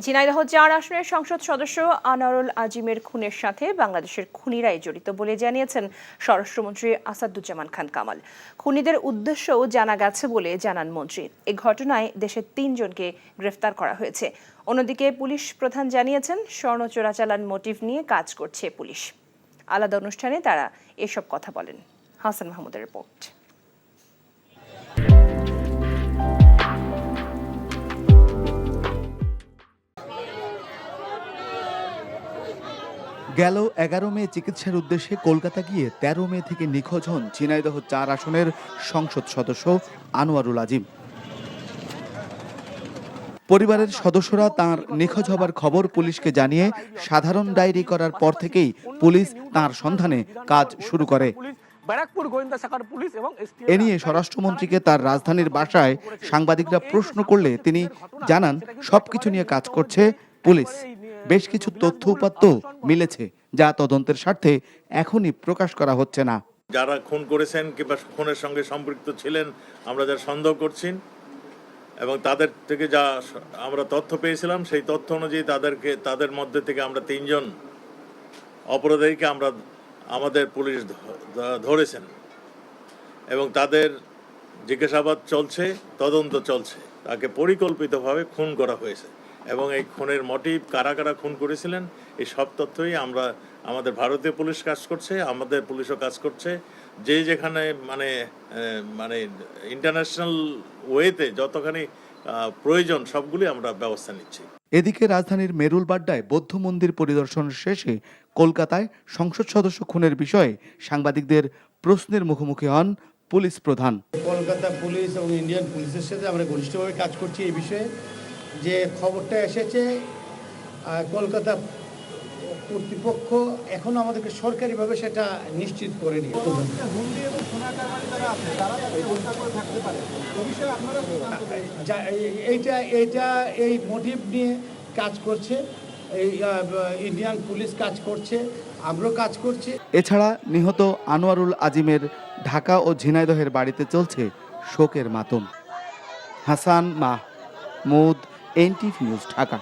ঝিনাইদহ ৪ আসনের সংসদ সদস্য আনোয়ারুল আজিমের খুনের সাথে বাংলাদেশের খুনিরাই জড়িত বলে জানিয়েছেন স্বরাষ্ট্রমন্ত্রী আসাদুজ্জামান খান কামাল। খুনিদের উদ্দেশ্যও জানা গেছে বলে জানান মন্ত্রী। এ ঘটনায় দেশের ৩ জনকে গ্রেফতার করা হয়েছে। অন্যদিকে পুলিশ প্রধান জানিয়েছেন স্বর্ণ চোরাচালান মোটিভ নিয়ে কাজ করছে পুলিশ। আলাদা অনুষ্ঠানে তারা এসব কথা বলেন। হাসান মাহমুদের রিপোর্ট। গেল ১১ মে চিকিৎসার উদ্দেশ্যে কলকাতা গিয়ে ১৩ মে থেকে নিখোঁজ হন ঝিনাইদহ ৪ আসনের সংসদ সদস্য আনোয়ারুল আজিম। পরিবারের সদস্যরা তাঁর নিখোঁজ হবার খবর পুলিশকে জানিয়ে সাধারণ ডায়েরি করার পর থেকেই পুলিশ তাঁর সন্ধানে কাজ শুরু করে। এ নিয়ে স্বরাষ্ট্রমন্ত্রীকে তার রাজধানীর বাসায় সাংবাদিকরা প্রশ্ন করলে তিনি জানান সবকিছু নিয়ে কাজ করছে পুলিশ। বেশ কিছু তথ্য উপাত্ত মিলেছে, যা তদন্তের স্বার্থে এখনই প্রকাশ করা হচ্ছে না। যারা খুন করেছেন কিংবা খুনের সঙ্গে সম্পৃক্ত ছিলেন আমরা যা সন্দেহ করছি এবং তাদের থেকে যা আমরা তথ্য পেয়েছিলাম সেই তথ্য অনুযায়ী তাদের মধ্যে থেকে আমরা ৩ জন অপরাধীকে আমাদের পুলিশ ধরেছেন এবং তাদের জিজ্ঞাসাবাদ চলছে, তদন্ত চলছে। তাকে পরিকল্পিতভাবে খুন করা হয়েছে এবং এই খুনের মোটিভ কারা কারা খুন করেছিলেন এই সব তথ্যই আমাদের ভারতীয় পুলিশ কাজ করছে, আমাদের পুলিশও কাজ করছে। যেখানে মানে ইন্টারন্যাশনাল ওয়েতে যতখানি প্রয়োজন সবগুলি আমরা ব্যবস্থা নিচ্ছি। এদিকে রাজধানীর মেরুলবাড্ডায় বৌদ্ধ মন্দির পরিদর্শন শেষে কলকাতায় সংসদ সদস্য খুনের বিষয়ে সাংবাদিকদের প্রশ্নের মুখোমুখি হন পুলিশ প্রধান। কলকাতা পুলিশ এবং ইন্ডিয়ান পুলিশের সাথে আমরা ঘনিষ্ঠভাবে কাজ করছি এই বিষয়ে। যে খবরটা এসেছে কলকাতা কর্তৃপক্ষ এখনো আমাদেরকে সরকারিভাবে সেটা নিশ্চিত করেনি। এই মোটিভ নিয়ে কাজ করছে এই ইন্ডিয়ান পুলিশ কাজ করছে, আমরাও কাজ করছি। এছাড়া নিহত আনোয়ারুল আজিমের ঢাকা ও ঝিনাইদহের বাড়িতে চলছে শোকের মাতম। Hasan Mahmud, NTV news, Dhaka.